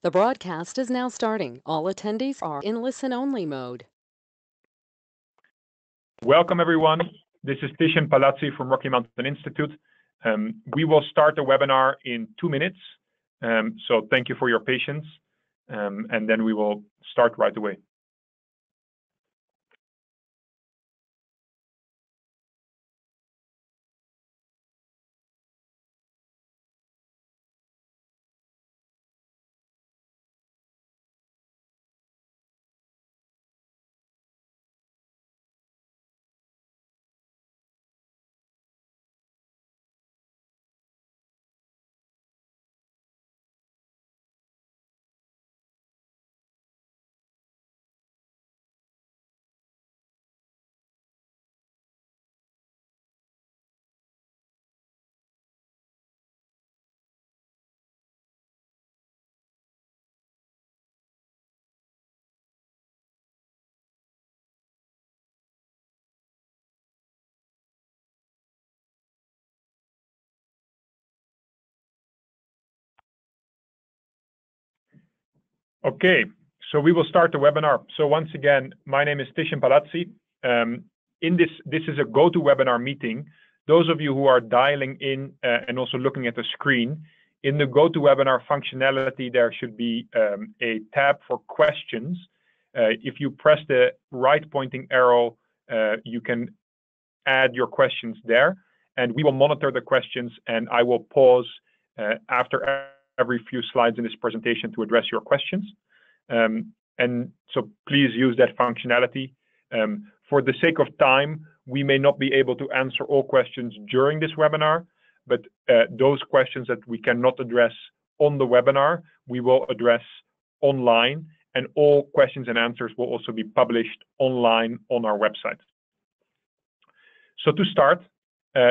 The broadcast is now starting. All attendees are in listen-only mode. Welcome, everyone. This is Tishan Palazzi from Rocky Mountain Institute. We will start the webinar in 2 minutes. So thank you for your patience. And then we will start right away. Okay, so we will start the webinar. So once again, my name is Tishan Palazzi. This is a GoToWebinar meeting. Those of you who are dialing in and also looking at the screen, in the GoToWebinar functionality, there should be a tab for questions. If you press the right pointing arrow, you can add your questions there, and we will monitor the questions, and I will pause after every few slides in this presentation to address your questions. And so please use that functionality. For the sake of time, we may not be able to answer all questions during this webinar, but those questions that we cannot address on the webinar, we will address online, and all questions and answers will also be published online on our website. So to start,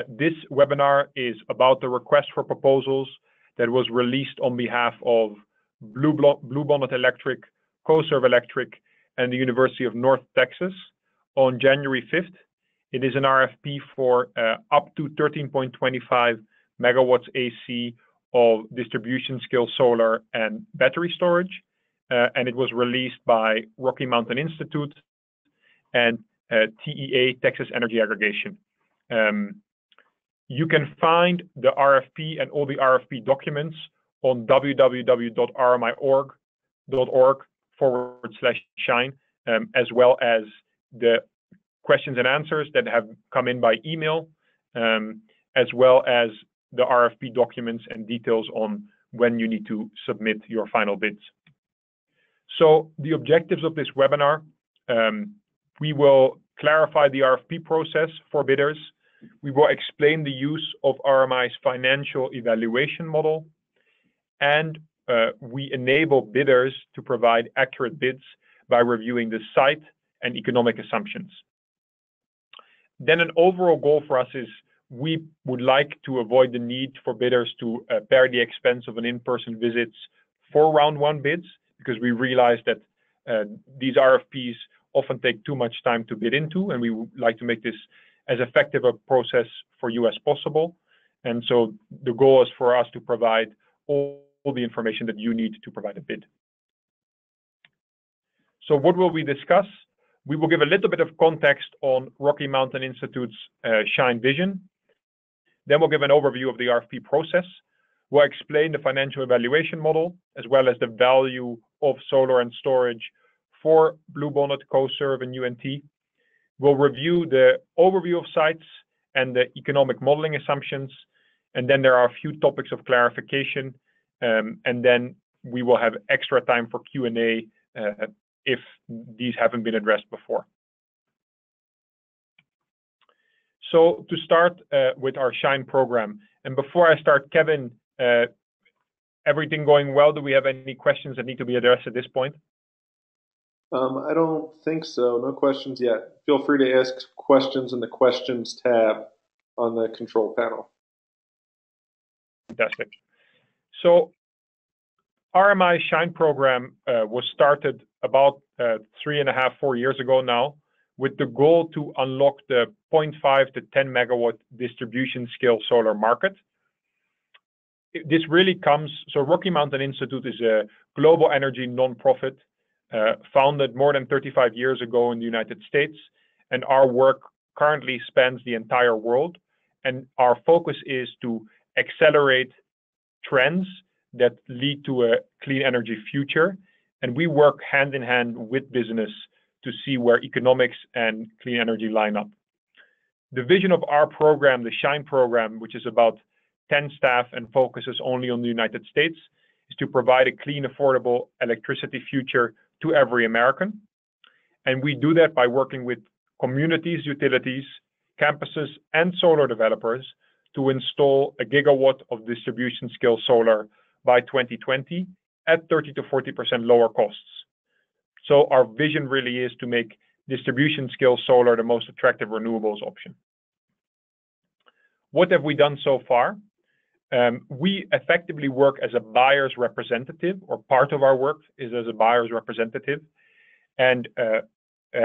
this webinar is about the request for proposals that was released on behalf of Bluebonnet Electric, CoServe Electric, and the University of North Texas on January 5th. It is an RFP for up to 13.25 megawatts AC of distribution scale solar and battery storage. And it was released by Rocky Mountain Institute and TEA, Texas Energy Aggregation. You can find the RFP and all the RFP documents on www.rmi.org/shine, as well as the questions and answers that have come in by email, as well as the RFP documents and details on when you need to submit your final bids. So the objectives of this webinar, we will clarify the RFP process for bidders. We will explain the use of RMI's financial evaluation model, and we enable bidders to provide accurate bids by reviewing the site and economic assumptions. Then an overall goal for us is we would like to avoid the need for bidders to bear the expense of an in-person visits for round one bids, because we realize that these RFPs often take too much time to bid into, and we would like to make this as effective a process for you as possible. And so the goal is for us to provide all the information that you need to provide a bid. So what will we discuss? We will give a little bit of context on Rocky Mountain Institute's Shine vision. Then we'll give an overview of the RFP process. We'll explain the financial evaluation model, as well as the value of solar and storage for Bluebonnet, CoServe, and UNT. We'll review the overview of sites and the economic modeling assumptions. And then there are a few topics of clarification. And then we will have extra time for Q&A if these haven't been addressed before. So to start with our Shine program. And before I start, Kevin, everything going well? Do we have any questions that need to be addressed at this point? I don't think so. No questions yet. Feel free to ask questions in the questions tab on the control panel. Fantastic. So RMI Shine program was started about 3.5, 4 years ago now, with the goal to unlock the 0.5 to 10 megawatt distribution scale solar market. this really comes, so Rocky Mountain Institute is a global energy nonprofit founded more than 35 years ago in the United States, and our work currently spans the entire world. And our focus is to accelerate trends that lead to a clean energy future. And we work hand in hand with business to see where economics and clean energy line up. The vision of our program, the SHINE program, which is about 10 staff and focuses only on the United States, is to provide a clean, affordable electricity future to every American. And we do that by working with communities, utilities, campuses, and solar developers to install a gigawatt of distribution scale solar by 2020 at 30 to 40% lower costs. So our vision really is to make distribution scale solar the most attractive renewables option. What have we done so far? We effectively work as a buyer's representative, or part of our work is as a buyer's representative. And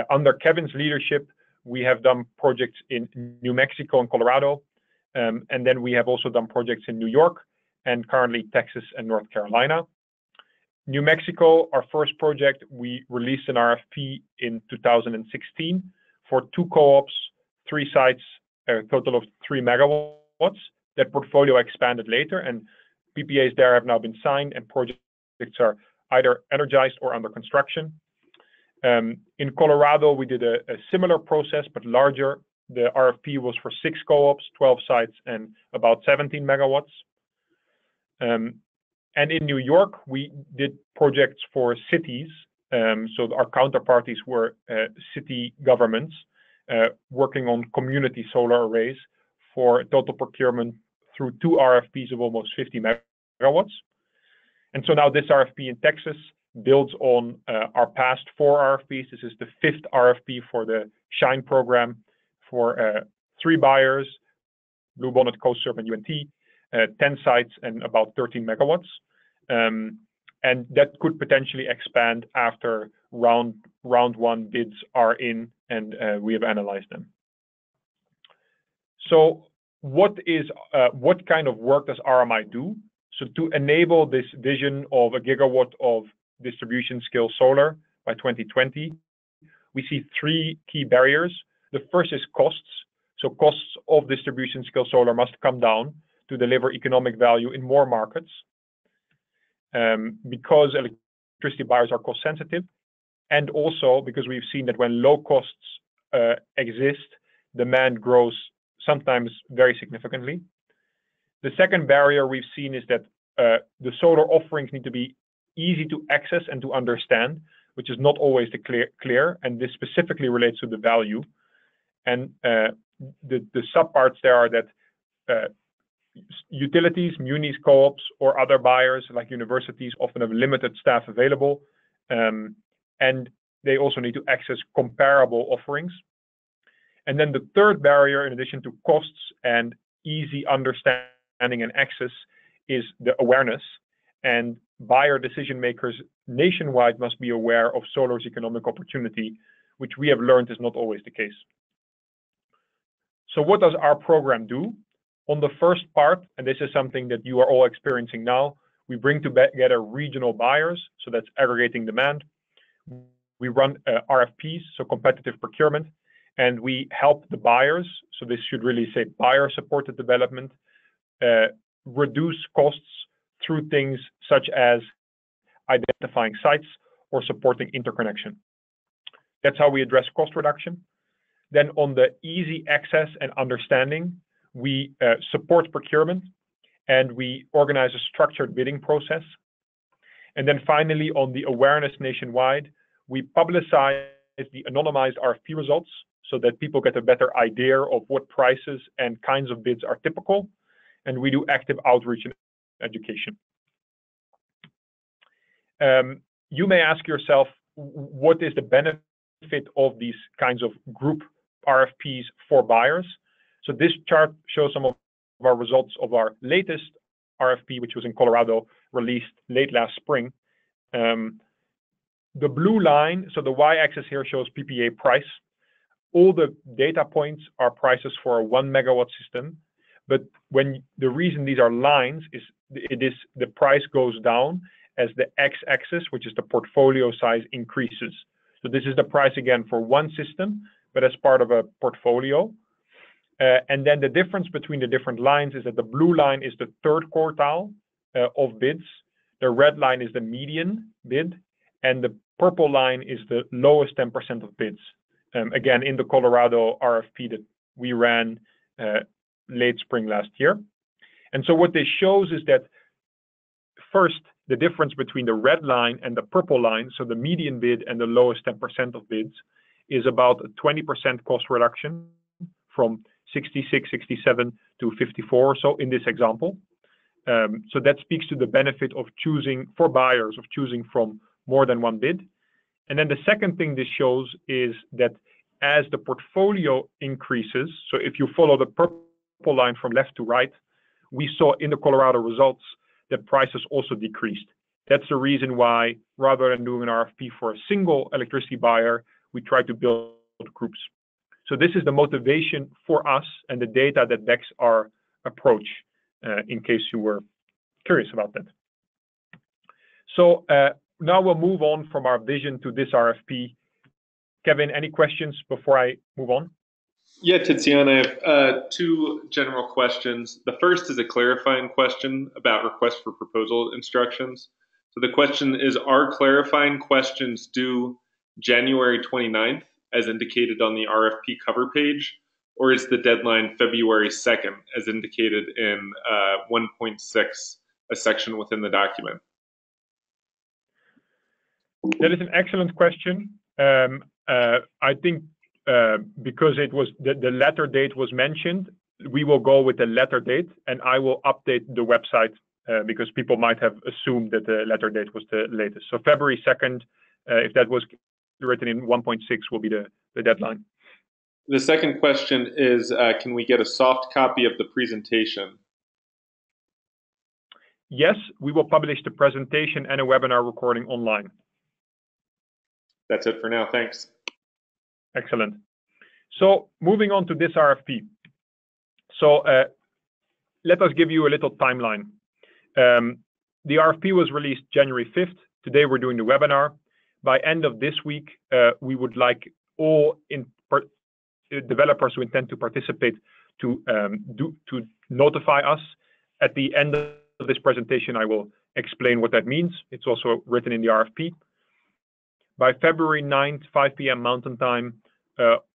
under Kevin's leadership, we have done projects in New Mexico and Colorado. And then we have also done projects in New York and currently Texas and North Carolina. New Mexico, our first project, we released an RFP in 2016 for 2 co-ops, 3 sites, a total of 3 megawatts. That portfolio expanded later, and PPAs there have now been signed, and projects are either energized or under construction. In Colorado, we did a similar process, but larger. The RFP was for 6 co-ops, 12 sites, and about 17 megawatts. And in New York, we did projects for cities. So our counterparties were city governments working on community solar arrays for total procurement through 2 RFPs of almost 50 megawatts. And so now this RFP in Texas builds on our past 4 RFPs. This is the 5th RFP for the SHINE program for 3 buyers, Blue Bonnet, CoServe, and UNT, 10 sites and about 13 megawatts. And that could potentially expand after round 1 bids are in and we have analyzed them. So what kind of work does RMI do? So to enable this vision of a gigawatt of distribution scale solar by 2020, we see 3 key barriers. The first is costs. So costs of distribution scale solar must come down to deliver economic value in more markets. Because electricity buyers are cost sensitive, and also because we've seen that when low costs exist, demand grows sometimes very significantly. The second barrier we've seen is that the solar offerings need to be easy to access and to understand, which is not always clear, and this specifically relates to the value. And the subparts there are that utilities, munis, co-ops, or other buyers like universities often have limited staff available, and they also need to access comparable offerings. And then the third barrier, in addition to costs and easy understanding and access, is the awareness. And buyer decision makers nationwide must be aware of solar's economic opportunity, which we have learned is not always the case. So what does our program do? On the first part, and this is something that you are all experiencing now, we bring together regional buyers, so that's aggregating demand. We run RFPs, so competitive procurement, and we help the buyers, so this should really say buyer-supported development, reduce costs through things such as identifying sites or supporting interconnection. That's how we address cost reduction. Then on the easy access and understanding, we support procurement and we organize a structured bidding process. And then finally, on the awareness nationwide, we publicize the anonymized RFP results so that people get a better idea of what prices and kinds of bids are typical. And we do active outreach and education. You may ask yourself, what is the benefit of these kinds of group RFPs for buyers? So this chart shows some of our results of our latest RFP, which was in Colorado, released late last spring. The blue line, so the y-axis here shows PPA price. All the data points are prices for a 1 megawatt system, But when the reason these are lines is the price goes down as the x-axis, which is the portfolio size, increases. So this is the price again for one system, but as part of a portfolio. And then the difference between the different lines is that the blue line is the third quartile of bids. The red line is the median bid, and the purple line is the lowest 10% of bids. Again, in the Colorado RFP that we ran late spring last year. And so what this shows is that first, the difference between the red line and the purple line, so the median bid and the lowest 10% of bids, is about a 20% cost reduction from 66, 67 to 54 or so in this example. So that speaks to the benefit of choosing, for buyers, of choosing from more than one bid. And then the second thing this shows is that as the portfolio increases, so if you follow the purple line from left to right, we saw in the Colorado results that prices also decreased. That's the reason why, rather than doing an RFP for a single electricity buyer, we try to build groups. So this is the motivation for us and the data that backs our approach, in case you were curious about that. So now we'll move on from our vision to this RFP. Kevin, any questions before I move on? Yeah, Tiziana, I have two general questions. The first is a clarifying question about request for proposal instructions. So the question is, are clarifying questions due January 29th, as indicated on the RFP cover page, or is the deadline February 2nd, as indicated in 1.6, a section within the document? That is an excellent question. I think because it was the letter date was mentioned, we will go with the letter date, and I will update the website because people might have assumed that the letter date was the latest. So February 2nd, if that was written in 1.6, will be the deadline. The second question is, can we get a soft copy of the presentation? Yes, we will publish the presentation and a webinar recording online. That's it for now. Thanks. Excellent. So moving on to this RFP. So let us give you a little timeline. The RFP was released January 5th. Today we're doing the webinar. By end of this week, we would like all developers who intend to participate to notify us. At the end of this presentation, I will explain what that means. It's also written in the RFP. By February 9th, 5 p.m. Mountain Time,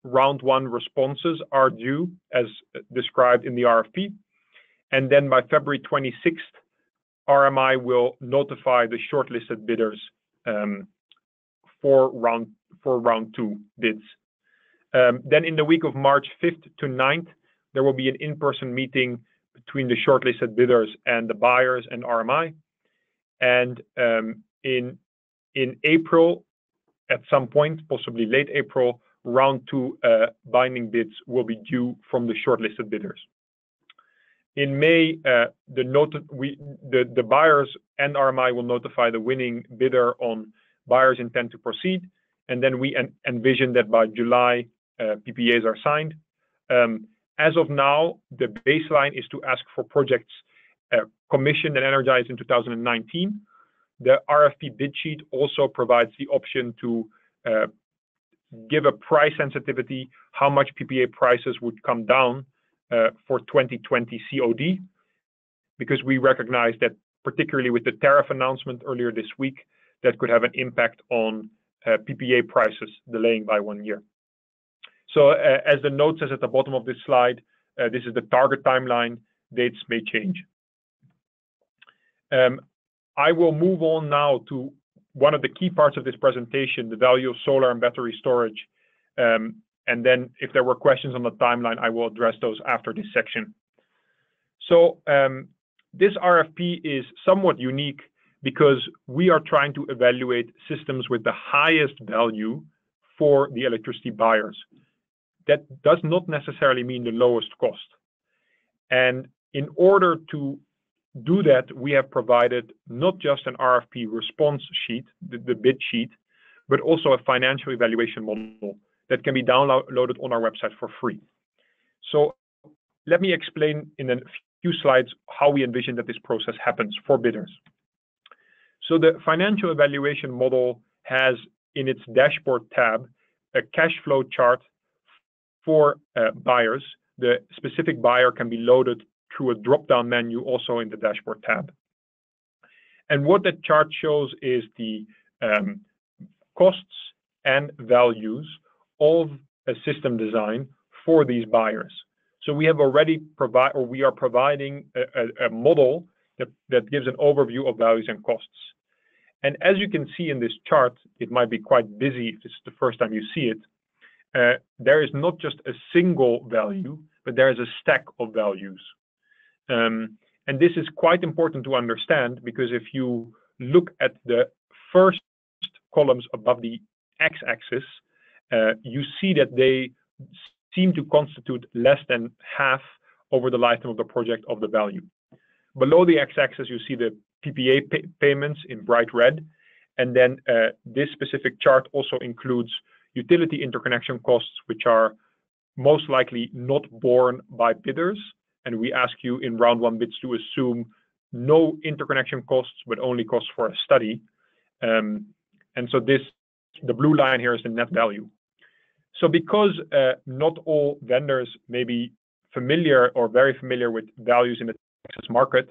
round one responses are due as described in the RFP. And then by February 26th, RMI will notify the shortlisted bidders for round two bids. Then in the week of March 5th to 9th, there will be an in-person meeting between the shortlisted bidders and the buyers and RMI. And in April, at some point, possibly late April, round two binding bids will be due from the shortlisted bidders. In May, the buyers and RMI will notify the winning bidder on buyer's intent to proceed, and then we envision that by July, PPAs are signed. As of now, the baseline is to ask for projects commissioned and energized in 2019. The RFP bid sheet also provides the option to give a price sensitivity, how much PPA prices would come down for 2020 COD, because we recognize that particularly with the tariff announcement earlier this week, that could have an impact on PPA prices delaying by 1 year. So as the note says at the bottom of this slide, this is the target timeline. Dates may change. I will move on now to one of the key parts of this presentation, the value of solar and battery storage. And then if there were questions on the timeline, I will address those after this section. So this RFP is somewhat unique because we are trying to evaluate systems with the highest value for the electricity buyers. That does not necessarily mean the lowest cost. And in order to do that, we have provided not just an RFP response sheet, the bid sheet, but also a financial evaluation model that can be downloaded on our website for free. So let me explain in a few slides how we envision that this process happens for bidders. So the financial evaluation model has in its dashboard tab a cash flow chart for buyers. The specific buyer can be loaded through a drop-down menu also in the dashboard tab. And what that chart shows is the costs and values of a system design for these buyers. So we have already we are providing a model that gives an overview of values and costs. And as you can see in this chart, it might be quite busy if it's the first time you see it. There is not just a single value, but there is a stack of values. And this is quite important to understand because if you look at the first columns above the x-axis, you see that they seem to constitute less than half over the lifetime of the project of the value. Below the x-axis, you see the PPA payments in bright red. And then this specific chart also includes utility interconnection costs, which are most likely not borne by bidders. And we ask you in round one bids to assume no interconnection costs, but only costs for a study. And so the blue line here is the net value. So because not all vendors may be familiar or very familiar with values in the Texas market,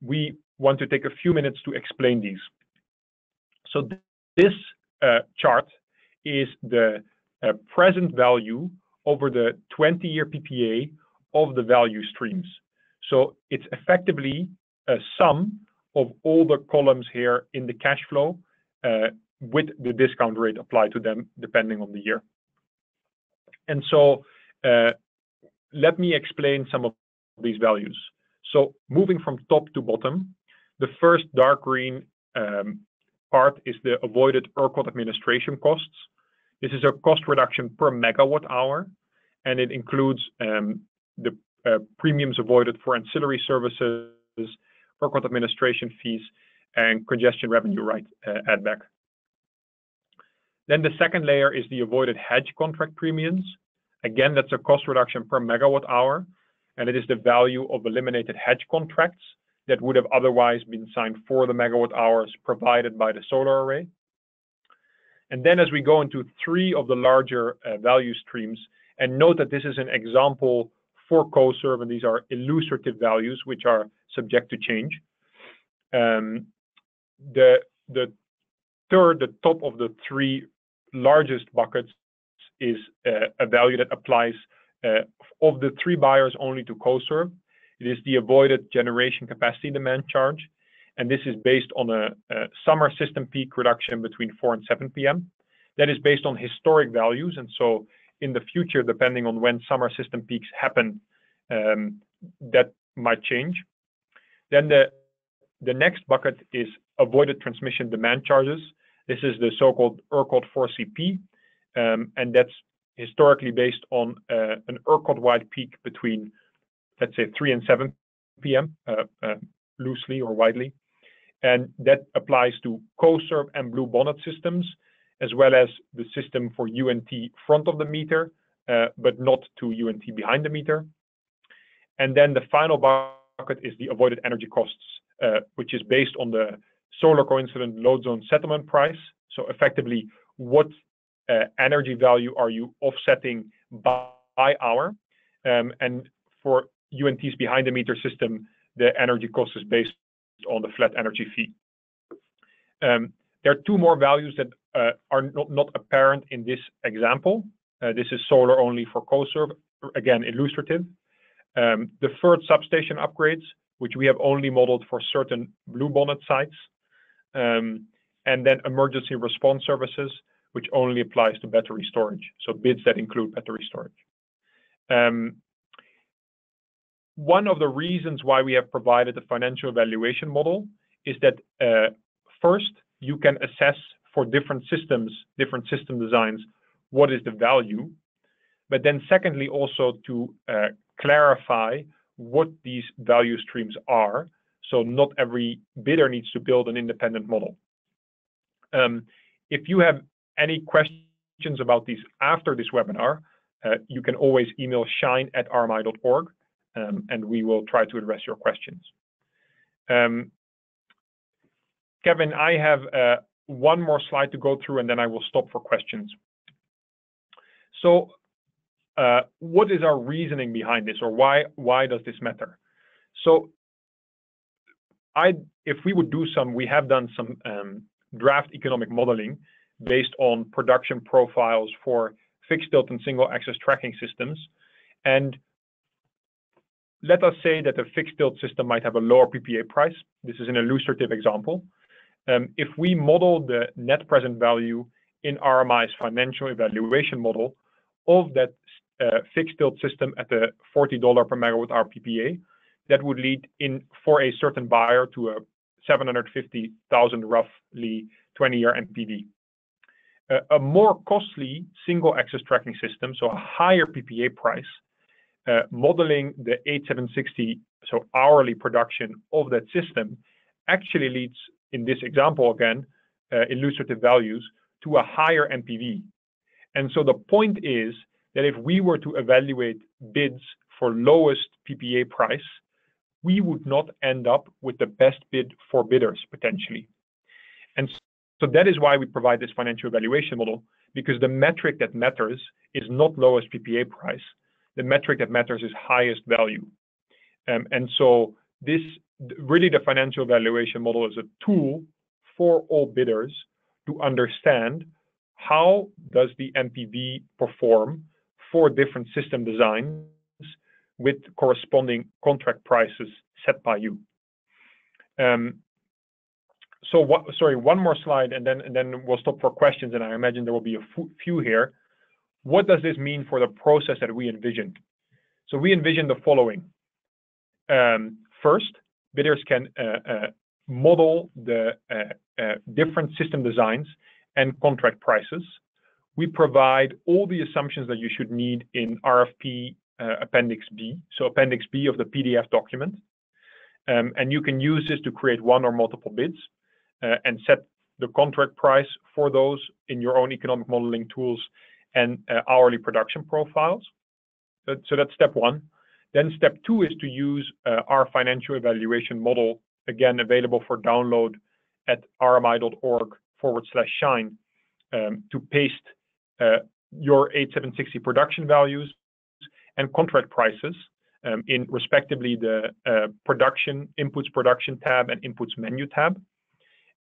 we want to take a few minutes to explain these. So this chart is the present value over the 20-year PPA of the value streams. So it's effectively a sum of all the columns here in the cash flow with the discount rate applied to them depending on the year. And so let me explain some of these values. So moving from top to bottom, the first dark green part is the avoided ERCOT administration costs. This is a cost reduction per megawatt hour, and it includes the premiums avoided for ancillary services, ERCOT administration fees, and congestion revenue right add back. Then the second layer is the avoided hedge contract premiums. Again, that's a cost reduction per megawatt hour, and it is the value of eliminated hedge contracts that would have otherwise been signed for the megawatt hours provided by the solar array. And then as we go into three of the larger value streams, and note that this is an example for CoServe, and these are illustrative values which are subject to change. The top of the three largest buckets is a value that applies of the three buyers only to CoServe. It is the avoided generation capacity demand charge, and this is based on a summer system peak reduction between 4 and 7 p.m. That is based on historic values, and so in the future, depending on when summer system peaks happen, that might change. Then the next bucket is avoided transmission demand charges. This is the so-called ERCOT 4CP, and that's historically based on an ERCOT-wide peak between, let's say, 3 and 7 p.m., loosely or widely. And that applies to CoServe and Blue Bonnet systems, as well as the system for UNT front of the meter, but not to UNT behind the meter. And then the final bucket is the avoided energy costs, which is based on the solar coincident load zone settlement price. So effectively, what energy value are you offsetting by hour? And for UNT's behind the meter system, the energy cost is based on the flat energy fee. There are two more values that are not apparent in this example. This is solar only for CoServe, again, illustrative. Deferred substation upgrades, which we have only modeled for certain Blue Bonnet sites. And then emergency response services, which only applies to battery storage. So bids that include battery storage. One of the reasons why we have provided a financial evaluation model is that first, you can assess for different system designs, what is the value, but then secondly, also to clarify what these value streams are. So not every bidder needs to build an independent model. If you have any questions about these after this webinar, you can always email shine@rmi.org, and we will try to address your questions. Kevin, I have one more slide to go through, and then I will stop for questions. So what is our reasoning behind this, or why does this matter? So if we would do we have done some draft economic modeling based on production profiles for fixed tilt and single axis tracking systems. And let us say that a fixed tilt system might have a lower PPA price. This is an illustrative example. If we model the net present value in RMI's financial evaluation model of that fixed tilt system at the $40 per megawatt hour PPA, that would lead for a certain buyer to a 750,000 roughly 20-year NPV. A more costly single axis tracking system, so a higher PPA price, modeling the 8760, so hourly production of that system, actually leads, in this example again, illustrative values, to a higher NPV. And so the point is that if we were to evaluate bids for lowest PPA price, we would not end up with the best bid for bidders, potentially. And so that is why we provide this financial evaluation model, because the metric that matters is not lowest PPA price. The metric that matters is highest value. And so this, really the financial evaluation model is a tool for all bidders to understand how does the NPV perform for different system designs with corresponding contract prices set by you. Sorry, one more slide, and then we'll stop for questions, and I imagine there will be a few here. What does this mean for the process that we envision? So we envision the following. First, bidders can model the different system designs and contract prices. We provide all the assumptions that you should need in RFP Appendix B, so Appendix B of the PDF document. And you can use this to create one or multiple bids and set the contract price for those in your own economic modeling tools and hourly production profiles. So that's step one. Then step two is to use our financial evaluation model, again, available for download at rmi.org/shine, to paste your 8760 production values and contract prices in respectively the inputs production tab and inputs menu tab,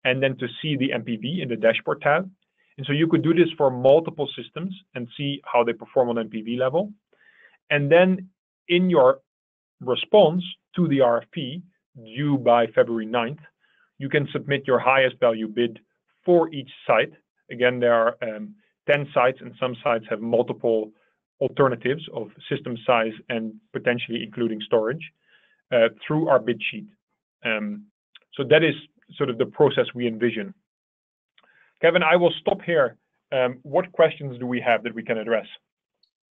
and then to see the NPV in the dashboard tab. And so you could do this for multiple systems and see how they perform on NPV level. And then in your response to the RFP, due by February 9th, you can submit your highest value bid for each site. Again, there are 10 sites, and some sites have multiple alternatives of system size and potentially including storage through our bid sheet. So that is sort of the process we envision. Kevin, I will stop here. What questions do we have that we can address?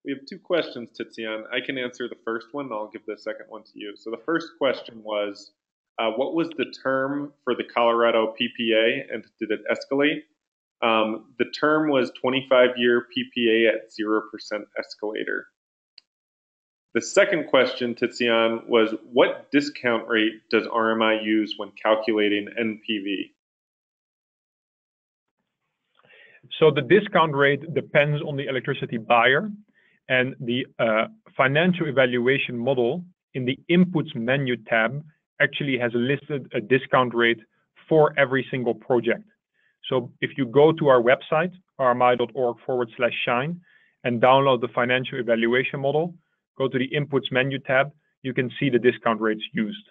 We have two questions, Tizian. I can answer the first one, and I'll give the second one to you. So the first question was, what was the term for the Colorado PPA, and did it escalate? The term was 25-year PPA at 0% escalator. The second question, Tizian, was what discount rate does RMI use when calculating NPV? So the discount rate depends on the electricity buyer, and the financial evaluation model in the inputs menu tab actually has listed a discount rate for every single project. So if you go to our website, rmi.org/shine, and download the financial evaluation model, go to the inputs menu tab, you can see the discount rates used.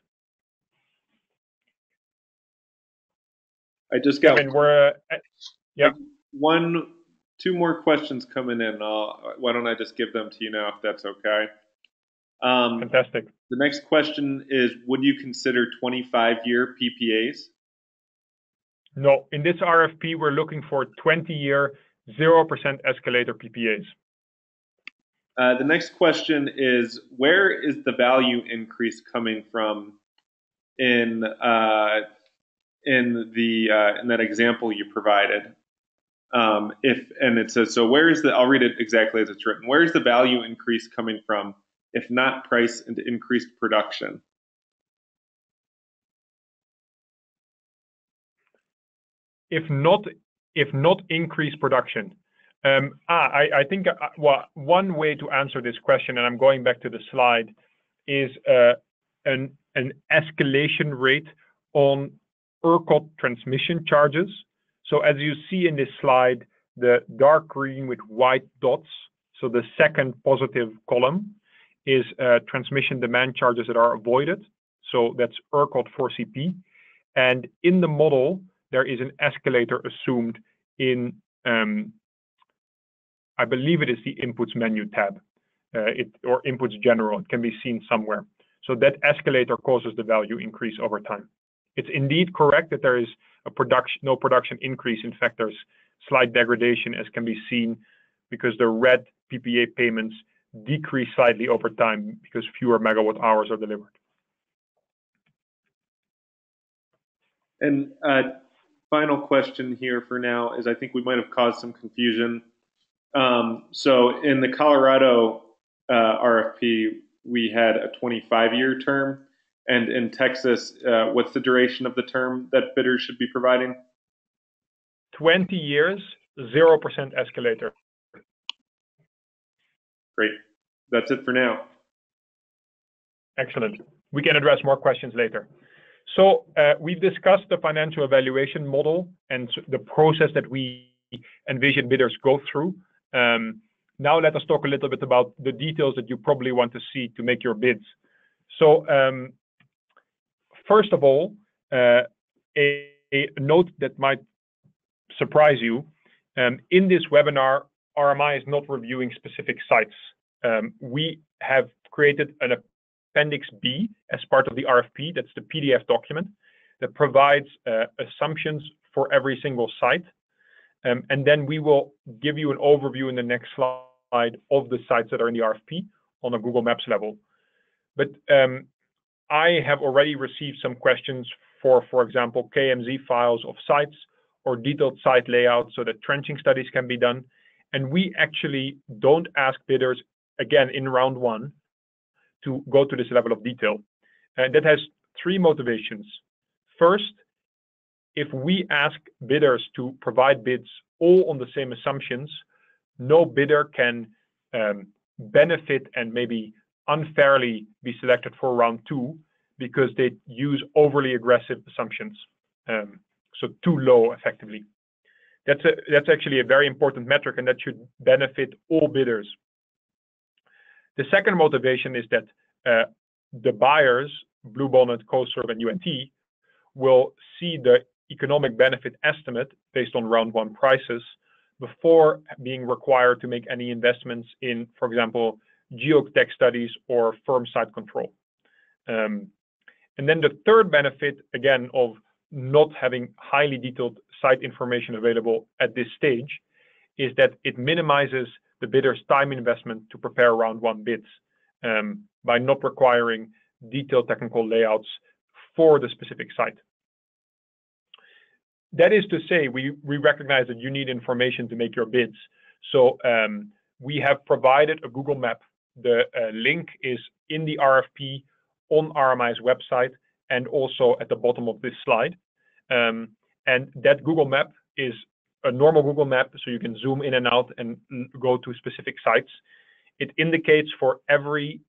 I just got two more questions coming in. Why don't I just give them to you now, if that's okay? Fantastic. The next question is, would you consider 25-year PPAs? No, in this RFP, we're looking for 20-year 0% escalator PPAs. The next question is, where is the value increase coming from in that example you provided? And it says, so where is I'll read it exactly as it's written. Where is the value increase coming from if not price and increased production? If not increase production. I think one way to answer this question, and I'm going back to the slide, is an escalation rate on ERCOT transmission charges. So as you see in this slide, the dark green with white dots, so the second positive column is transmission demand charges that are avoided. So that's ERCOT 4CP. And in the model, there is an escalator assumed in, I believe it is the inputs menu tab, or inputs general. It can be seen somewhere. So that escalator causes the value increase over time. It's indeed correct that there is no production increase. In fact, there's slight degradation, as can be seen, because the red PPA payments decrease slightly over time because fewer megawatt hours are delivered. And final question here for now is, I think we might have caused some confusion. So in the Colorado RFP, we had a 25-year term. And in Texas, what's the duration of the term that bidders should be providing? 20 years, 0% escalator. Great. That's it for now. Excellent. We can address more questions later. So we've discussed the financial evaluation model and the process that we envision bidders go through. Now let us talk a little bit about the details that you probably want to see to make your bids. So first of all, a note that might surprise you. In this webinar, RMI is not reviewing specific sites. We have created an Appendix B as part of the RFP. That's the PDF document that provides assumptions for every single site. And then we will give you an overview in the next slide of the sites that are in the RFP on a Google Maps level. But I have already received some questions for example, KMZ files of sites or detailed site layouts so that trenching studies can be done. And we actually don't ask bidders, again, in round one, to go to this level of detail. And that has three motivations. First, if we ask bidders to provide bids all on the same assumptions, no bidder can benefit and maybe unfairly be selected for round two because they use overly aggressive assumptions, so too low effectively. That's actually a very important metric, and that should benefit all bidders. The second motivation is that the buyers, Blue Bonnet, CoServe, and UNT, will see the economic benefit estimate based on round one prices before being required to make any investments in, for example, Geotech studies or firm site control. And then the third benefit, again, of not having highly detailed site information available at this stage is that it minimizes the bidder's time investment to prepare round one bids by not requiring detailed technical layouts for the specific site. That is to say, we recognize that you need information to make your bids. So we have provided a Google map. The link is in the RFP on RMI's website and also at the bottom of this slide. And that Google map is a normal Google map, so you can zoom in and out and go to specific sites. It indicates for every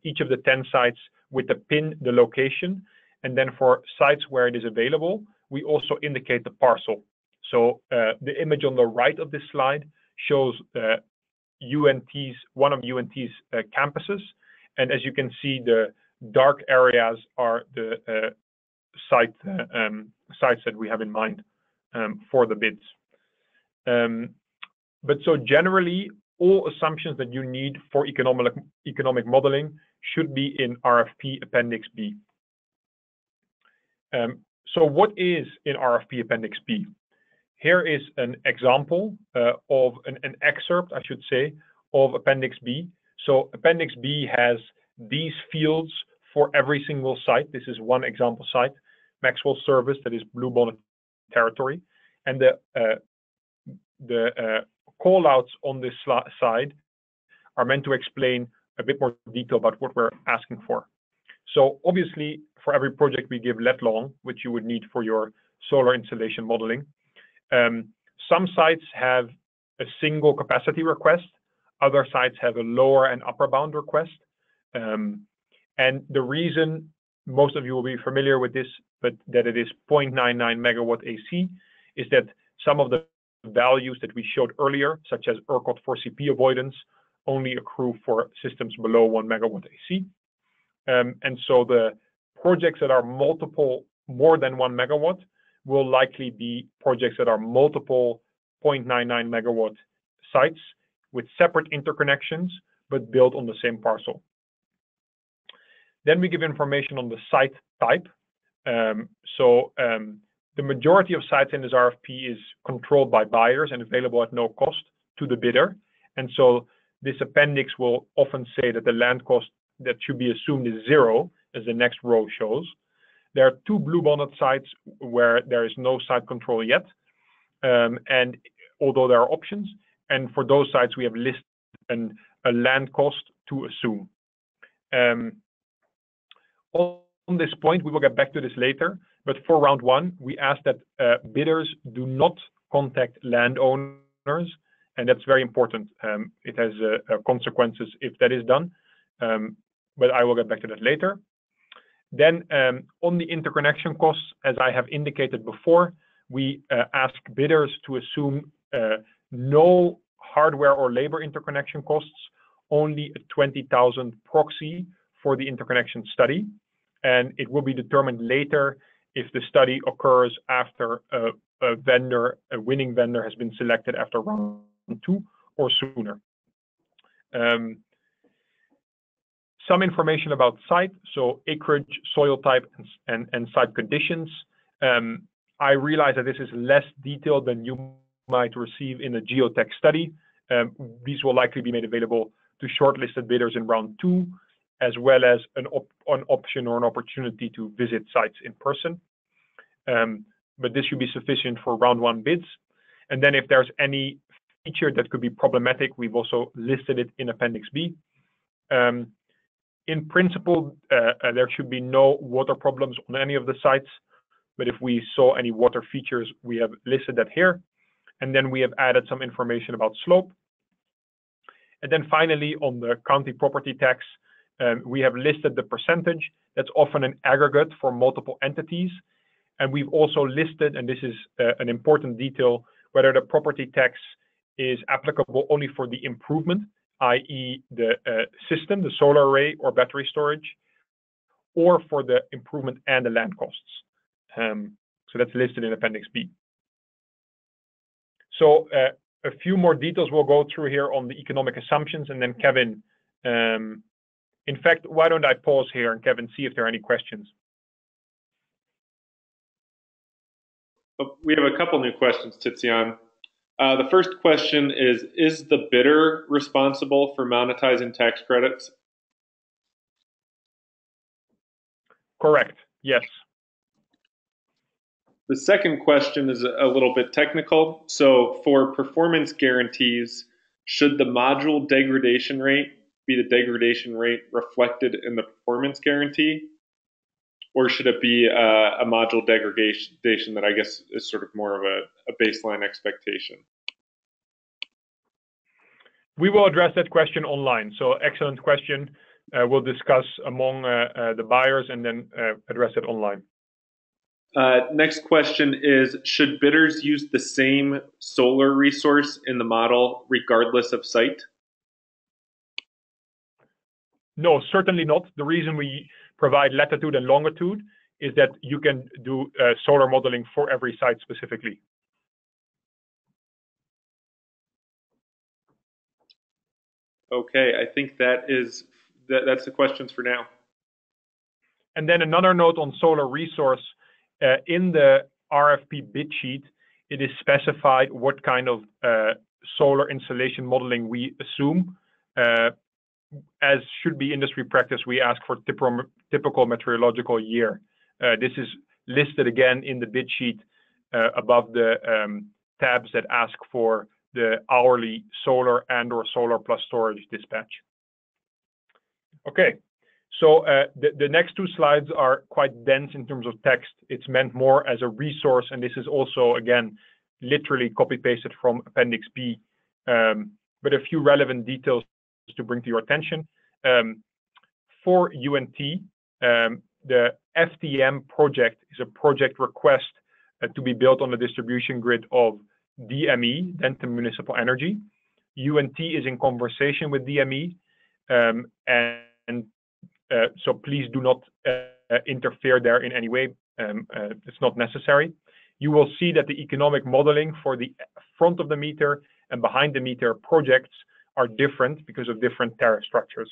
each of the 10 sites with the pin, the location, and then for sites where it is available, we also indicate the parcel. So the image on the right of this slide shows one of UNT's campuses, and as you can see, the dark areas are the sites that we have in mind for the bids. But so generally, all assumptions that you need for economic modeling should be in RFP Appendix B. So what is in RFP Appendix B? Here is an example of an excerpt, I should say, of Appendix B. So Appendix B has these fields for every single site. This is one example site, Maxwell Service, that is Blue Bonnet territory. And the callouts on this slide are meant to explain a bit more detail about what we're asking for. So obviously, for every project, we give let long, which you would need for your solar installation modeling. Some sites have a single capacity request. Other sites have a lower and upper bound request. And the reason most of you will be familiar with this, but that it is 0.99 megawatt AC, is that some of the values that we showed earlier, such as ERCOT 4CP avoidance, only accrue for systems below 1 megawatt AC. And so the projects that are more than 1 megawatt will likely be projects that are multiple 0.99 megawatt sites with separate interconnections, but built on the same parcel. Then we give information on the site type. The majority of sites in this RFP is controlled by buyers and available at no cost to the bidder. And so this appendix will often say that the land cost that should be assumed is 0, as the next row shows. There are 2 blue bonded sites where there is no site control yet, and although there are options, and for those sites we have listed a land cost to assume. On this point, we will get back to this later, but for round 1, we ask that bidders do not contact landowners, and that's very important. It has consequences if that is done, but I will get back to that later. Then on the interconnection costs, as I have indicated before, we ask bidders to assume no hardware or labor interconnection costs, only a 20,000 proxy for the interconnection study. And it will be determined later if the study occurs after a winning vendor has been selected after round 2 or sooner. Some information about site, so acreage, soil type, and site conditions. I realize that this is less detailed than you might receive in a Geotech study. These will likely be made available to shortlisted bidders in round 2, as well as an option or an opportunity to visit sites in person. But this should be sufficient for round 1 bids. And then if there's any feature that could be problematic, we've also listed it in Appendix B. In principle, there should be no water problems on any of the sites, but if we saw any water features, we have listed that here. And then we have added some information about slope. And then finally, on the county property tax, we have listed the percentage. That's often an aggregate for multiple entities. And we've also listed, and this is an important detail, whether the property tax is applicable only for the improvement, i.e. the system, the solar array or battery storage, or for the improvement and the land costs. So that's listed in Appendix B. So a few more details we'll go through here on the economic assumptions, and then Kevin, in fact, why don't I pause here and Kevin, see if there are any questions. We have a couple new questions, Tizian. The first question is the bidder responsible for monetizing tax credits? Correct, yes. The second question is a little bit technical. So for performance guarantees, should the module degradation rate be the degradation rate reflected in the performance guarantee? Or should it be a module degradation that I guess is sort of more of a baseline expectation? We will address that question online. So excellent question. We'll discuss among the buyers and then address it online. Next question is, should bidders use the same solar resource in the model regardless of site? No, certainly not. The reason we provide latitude and longitude is that you can do solar modeling for every site specifically. Okay, I think that's the questions for now. And then another note on solar resource. In the RFP bid sheet, it is specified what kind of solar installation modeling we assume. As should be industry practice, we ask for typical meteorological year. This is listed again in the bid sheet above the tabs that ask for the hourly solar and or solar plus storage dispatch. Okay, so the next two slides are quite dense in terms of text. It's meant more as a resource, and this is also, again, literally copy-pasted from Appendix B, but a few relevant details to bring to your attention. For UNT, the STM project is a project request to be built on the distribution grid of DME, Denton Municipal Energy. UNT is in conversation with DME, and so please do not interfere there in any way. It's not necessary. You will see that the economic modeling for the front of the meter and behind the meter projects are different because of different tariff structures.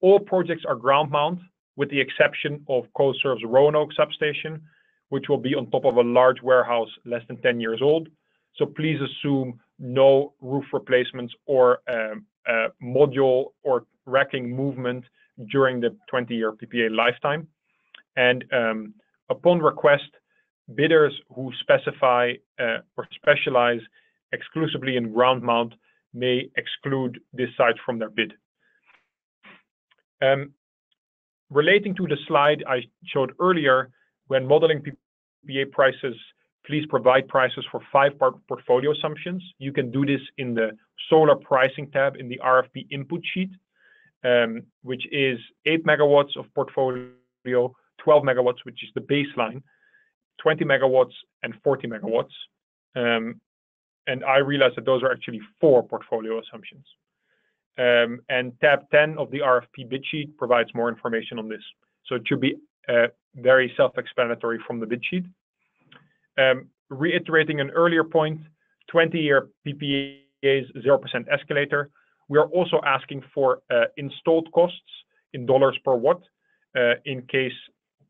All projects are ground mount, with the exception of CoServe's Roanoke substation, which will be on top of a large warehouse less than 10 years old. So please assume no roof replacements or module or racking movement during the 20-year PPA lifetime. And upon request, bidders who specify or specialize exclusively in ground mount may exclude this site from their bid. Relating to the slide I showed earlier, when modeling PPA prices, please provide prices for 5 portfolio assumptions. You can do this in the solar pricing tab in the RFP input sheet, which is 8 megawatts of portfolio, 12 megawatts, which is the baseline, 20 megawatts, and 40 megawatts. And I realized that those are actually 4 portfolio assumptions. And tab 10 of the RFP bid sheet provides more information on this. So it should be very self-explanatory from the bid sheet. Reiterating an earlier point, 20-year PPAs, 0% escalator. We are also asking for installed costs in dollars per watt in case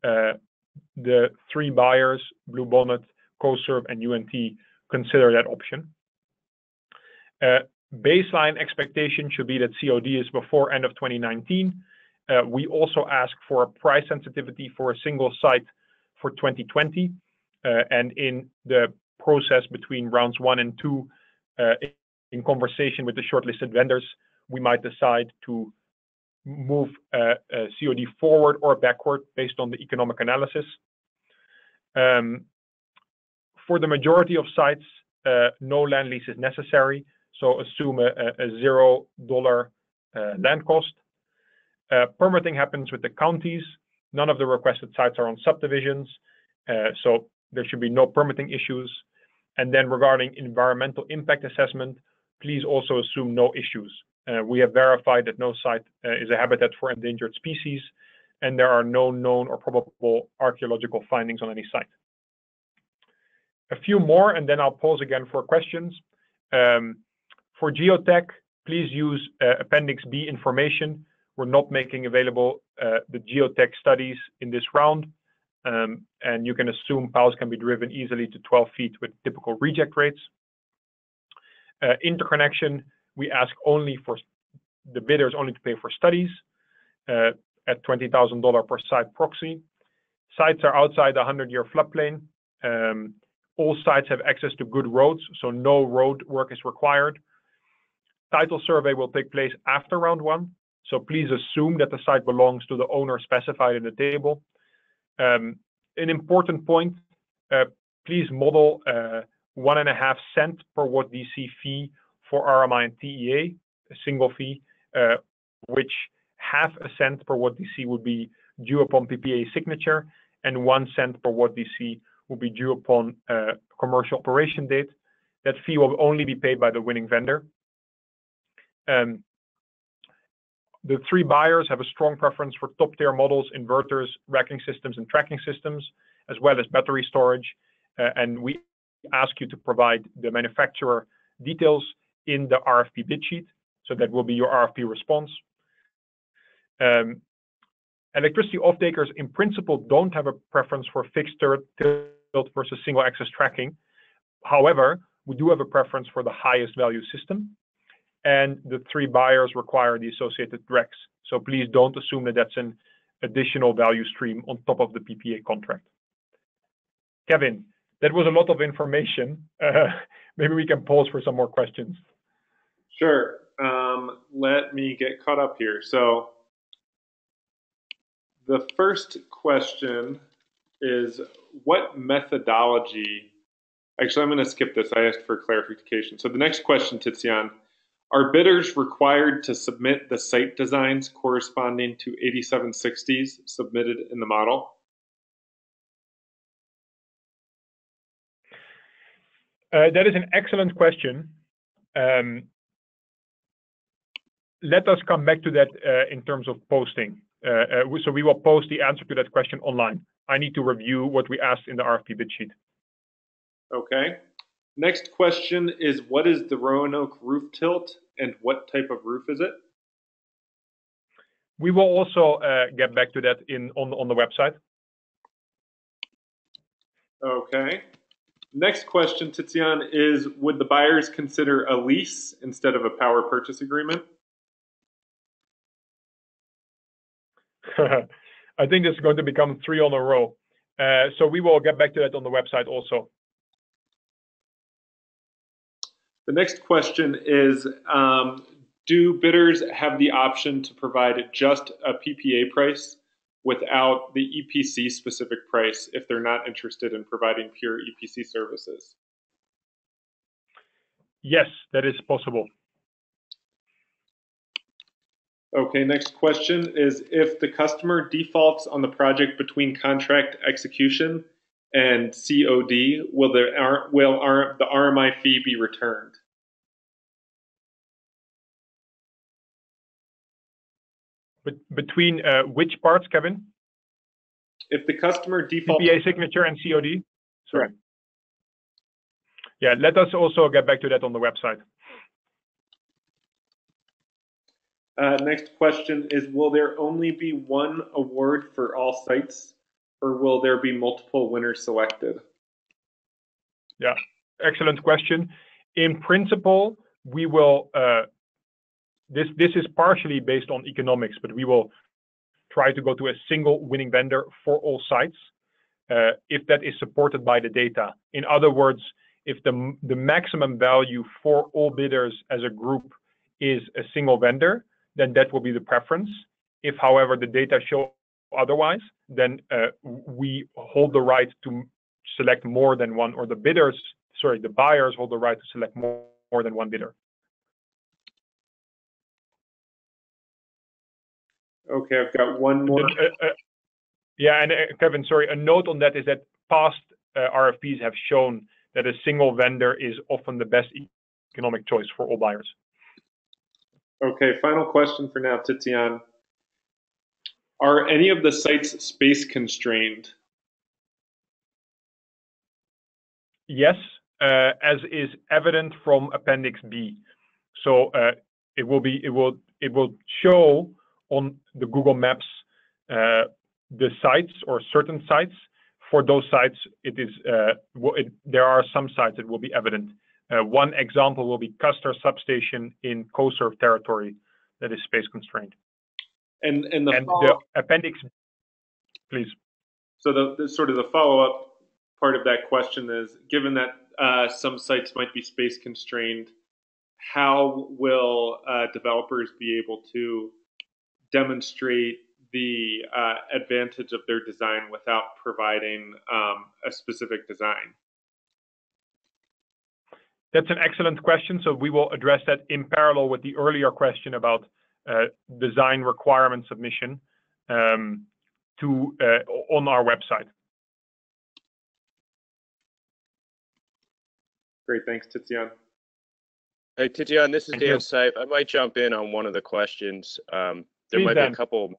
the 3 buyers, Blue Bonnet, CoServe, and UNT, consider that option. Baseline expectation should be that COD is before end of 2019. We also ask for a price sensitivity for a single site for 2020. And in the process between rounds 1 and 2, in conversation with the shortlisted vendors, we might decide to move COD forward or backward based on the economic analysis. For the majority of sites, no land lease is necessary, so assume a $0 land cost. Permitting happens with the counties. None of the requested sites are on subdivisions, so there should be no permitting issues. And then regarding environmental impact assessment, please also assume no issues. We have verified that no site is a habitat for endangered species, and there are no known or probable archaeological findings on any site. A few more, and then I'll pause again for questions. For Geotech, please use Appendix B information. We're not making available the Geotech studies in this round, and you can assume piles can be driven easily to 12 feet with typical reject rates. Interconnection, we ask only for the bidders only to pay for studies at $20,000 per site proxy. Sites are outside the 100-year floodplain. All sites have access to good roads, so no road work is required. Title survey will take place after round 1, so please assume that the site belongs to the owner specified in the table. An important point, please model 1.5 cents per watt DC fee for RMI and TEA, a single fee, which 0.5 cent per watt DC would be due upon PPA signature, and 1 cent per watt DC will be due upon commercial operation date. That fee will only be paid by the winning vendor. The 3 buyers have a strong preference for top-tier models, inverters, racking systems, and tracking systems, as well as battery storage. And we ask you to provide the manufacturer details in the RFP bid sheet. So that will be your RFP response. Electricity off-takers, in principle, don't have a preference for fixed tilt versus single axis tracking. However, we do have a preference for the highest value system. And the 3 buyers require the associated RECs. So please don't assume that that's an additional value stream on top of the PPA contract. Kevin, that was a lot of information. Maybe we can pause for some more questions. Sure. Let me get caught up here. So the first question is, what methodology? Actually, I'm going to skip this. I asked for clarification. So the next question, Tizian, are bidders required to submit the site designs corresponding to 8760s submitted in the model? That is an excellent question. Let us come back to that in terms of posting. So we will post the answer to that question online. I need to review what we asked in the RFP bid sheet. Okay. Next question is, what is the Roanoke roof tilt and what type of roof is it? We will also get back to that on the website. Okay. Next question, Tizian, is, would the buyers consider a lease instead of a power purchase agreement? I think this is going to become 3 on a row. So we will get back to that on the website also. The next question is, do bidders have the option to provide just a PPA price without the EPC specific price if they're not interested in providing pure EPC services? Yes, that is possible. Okay, next question is, if the customer defaults on the project between contract execution and COD, will the RMI fee be returned? Between which parts, Kevin? If the customer defaults... PPA signature and COD? Sorry. Correct. Yeah, let us also get back to that on the website. Next question is, will there only be one award for all sites, or will there be multiple winners selected? Yeah, excellent question. In principle, we will, this is partially based on economics, but we will try to go to a single winning vendor for all sites, if that is supported by the data. In other words, if the maximum value for all bidders as a group is a single vendor, then that will be the preference. If, however, the data show otherwise, then we hold the right to select more than one, or the buyers hold the right to select more than one bidder. Okay, I've got one more. Yeah, and Kevin, sorry, a note on that is that past RFPs have shown that a single vendor is often the best economic choice for all buyers. Okay, final question for now, Tizian. Are any of the sites space constrained? Yes, as is evident from Appendix B. So it will show on the Google Maps the sites or certain sites. For those sites, there are some sites that will be evident. One example will be Custer Substation in co-serve territory that is space constrained. And the appendix, please. So the sort of the follow-up part of that question is, given that some sites might be space constrained, how will developers be able to demonstrate the advantage of their design without providing a specific design? That's an excellent question. So we will address that in parallel with the earlier question about design requirement submission on our website. Great, thanks, Tizian. Hey, Tizian, this is Dan Sipe. I might jump in on one of the questions. There might be a couple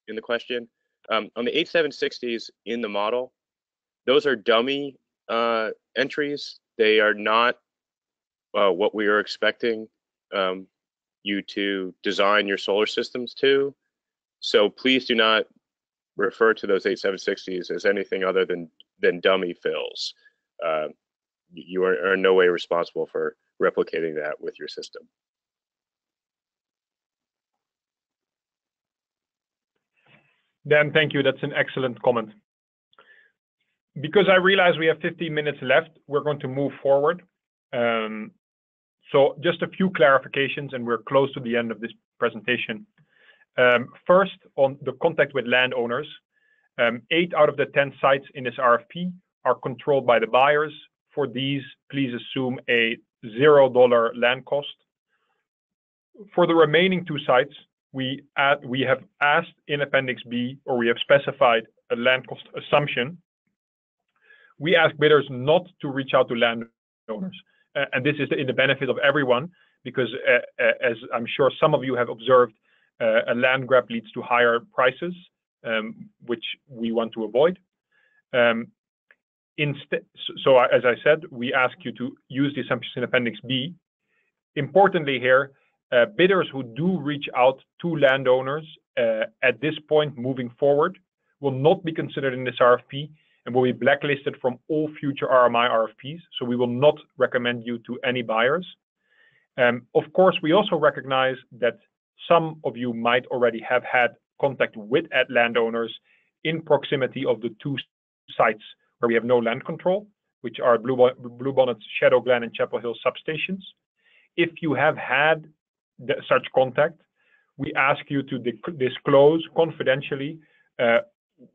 in the question. On the 8760s in the model, those are dummy entries. They are not what we are expecting you to design your solar systems to. So please do not refer to those 8760s as anything other than dummy fills. You are in no way responsible for replicating that with your system. Dan, thank you. That's an excellent comment. Because I realize we have 15 minutes left, we're going to move forward. So just a few clarifications, and we're close to the end of this presentation. First, on the contact with landowners, 8 out of the 10 sites in this RFP are controlled by the buyers. For these, please assume a $0 land cost. For the remaining 2 sites, we have asked in Appendix B, or we have specified a land cost assumption. We ask bidders not to reach out to landowners. And this is in the benefit of everyone, because as I'm sure some of you have observed, a land grab leads to higher prices, which we want to avoid. Instead, so as I said, we ask you to use the assumptions in Appendix B. Importantly here, bidders who do reach out to landowners at this point moving forward will not be considered in this RFP and will be blacklisted from all future RMI RFPs. So we will not recommend you to any buyers. Of course, we also recognize that some of you might already have had contact with landowners in proximity of the 2 sites where we have no land control, which are Bluebonnet's Shadow Glen and Chapel Hill substations. If you have had such contact, we ask you to disclose confidentially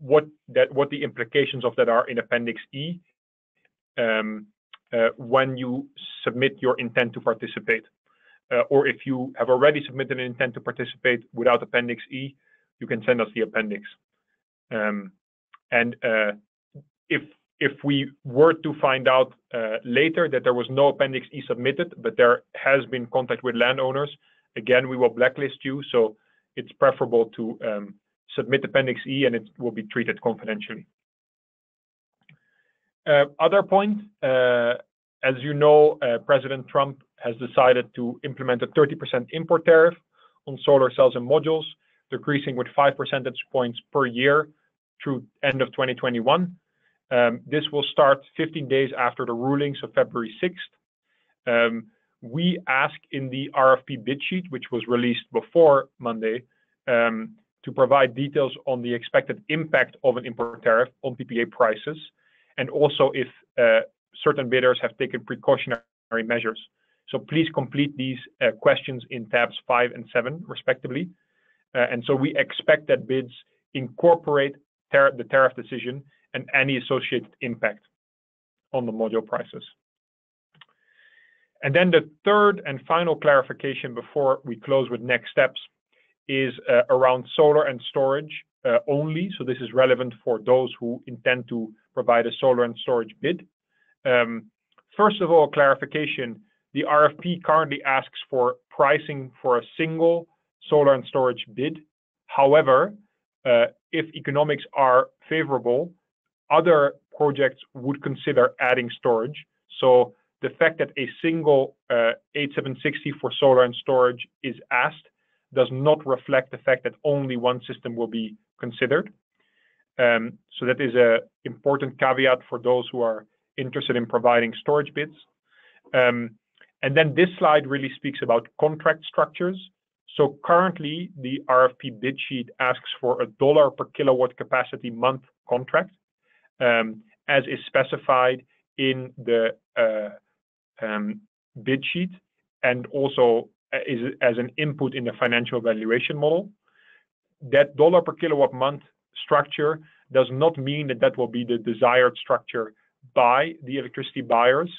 what the implications of that are in Appendix E when you submit your intent to participate. Or if you have already submitted an intent to participate without Appendix E, you can send us the appendix. If we were to find out later that there was no Appendix E submitted, but there has been contact with landowners, again, we will blacklist you. So it's preferable to submit Appendix E, and it will be treated confidentially. Other point, as you know, President Trump has decided to implement a 30% import tariff on solar cells and modules, decreasing with 5 percentage points per year through end of 2021. This will start 15 days after the ruling, so February 6th. We ask in the RFP bid sheet, which was released before Monday, to provide details on the expected impact of an import tariff on PPA prices, and also if certain bidders have taken precautionary measures. So please complete these questions in tabs 5 and 7, respectively. And so we expect that bids incorporate the tariff decision and any associated impact on the module prices. And then the third and final clarification before we close with next steps is around solar and storage only. So this is relevant for those who intend to provide a solar and storage bid. First of all, clarification, the RFP currently asks for pricing for a single solar and storage bid. However, if economics are favorable, other projects would consider adding storage. So the fact that a single 8760 for solar and storage is asked does not reflect the fact that only one system will be considered. So that is an important caveat for those who are interested in providing storage bids. And then this slide really speaks about contract structures. So currently, the RFP bid sheet asks for $1 per kilowatt capacity month contract, as is specified in the bid sheet, and also is as an input in the financial valuation model. That $1 per kilowatt month structure does not mean that that will be the desired structure by the electricity buyers.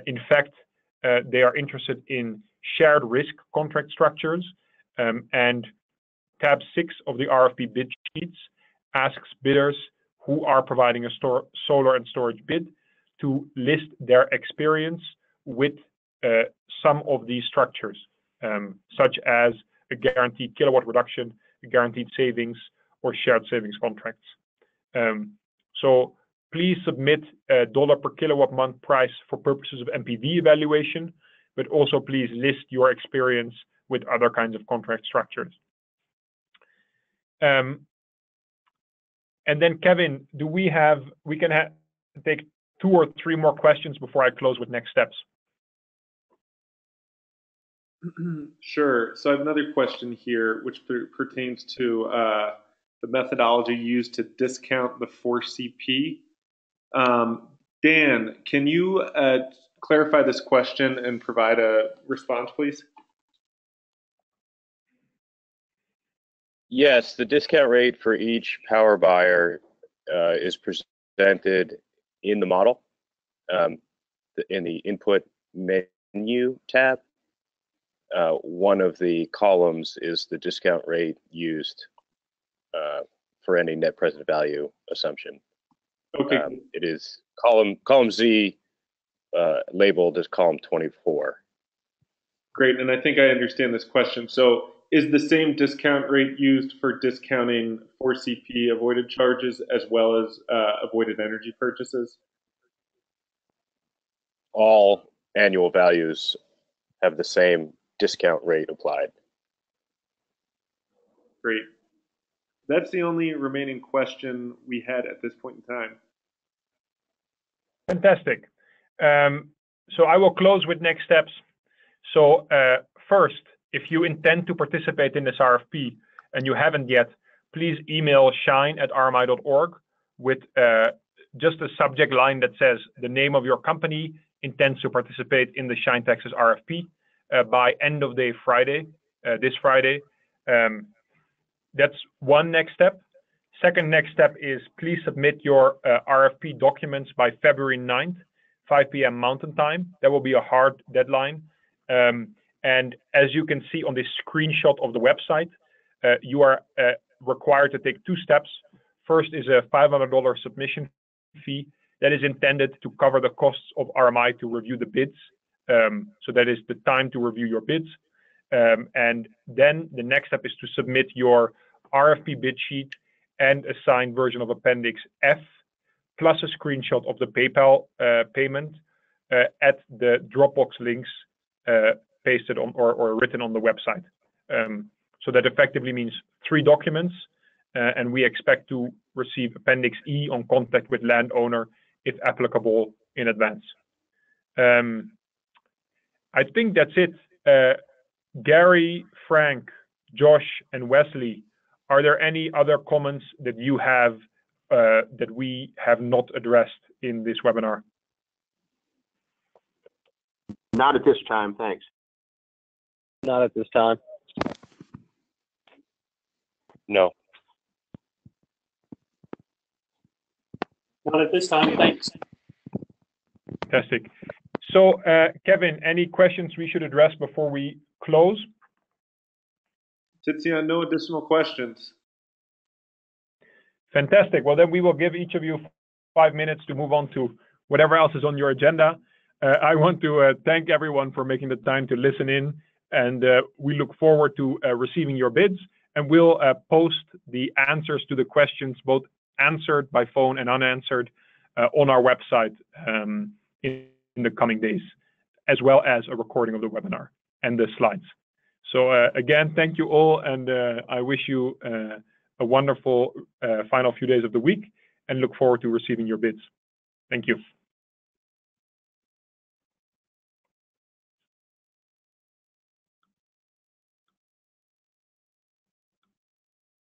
In fact, they are interested in shared risk contract structures, and tab 6 of the RFP bid sheets asks bidders who are providing a solar and storage bid to list their experience with some of these structures, such as a guaranteed kilowatt reduction, a guaranteed savings, or shared savings contracts. So please submit a $1 per kilowatt month price for purposes of MPV evaluation, but also please list your experience with other kinds of contract structures. And then Kevin, we can take 2 or 3 more questions before I close with next steps. Sure. So I have another question here, which pertains to the methodology used to discount the 4CP. Dan, can you clarify this question and provide a response, please? Yes, the discount rate for each power buyer is presented in the model in the input menu tab. One of the columns is the discount rate used for any net present value assumption. Okay. It is column Z labeled as column 24. Great, and I think I understand this question. So is the same discount rate used for discounting 4CP avoided charges as well as avoided energy purchases? All annual values have the same discount rate applied. Great. That's the only remaining question we had at this point in time. Fantastic. So I will close with next steps. So first, if you intend to participate in this RFP and you haven't yet, please email shine@rmi.org with just a subject line that says the name of your company intends to participate in the Shine Texas RFP by end of day Friday, this Friday. That's one next step. Second next step is please submit your RFP documents by February 9th, 5 p.m. Mountain Time. That will be a hard deadline. And as you can see on this screenshot of the website, you are required to take two steps. First is a $500 submission fee that is intended to cover the costs of RMI to review the bids. So that is the time to review your bids. And then the next step is to submit your RFP bid sheet and a signed version of Appendix F, plus a screenshot of the PayPal payment at the Dropbox links pasted on or written on the website. So that effectively means 3 documents, and we expect to receive Appendix E on contact with landowner, if applicable, in advance. I think that's it. Gary, Frank, Josh, and Wesley, are there any other comments that you have that we have not addressed in this webinar? Not at this time, thanks. Not at this time. No. Not at this time, thanks. Fantastic. So, Kevin, any questions we should address before we close? Tizian, no additional questions. Fantastic. Well, then we will give each of you 5 minutes to move on to whatever else is on your agenda. I want to thank everyone for making the time to listen in, and we look forward to receiving your bids, and we'll post the answers to the questions, both answered by phone and unanswered, on our website in the coming days, as well as a recording of the webinar and the slides. So again, thank you all, and I wish you a wonderful final few days of the week, and look forward to receiving your bids. Thank you.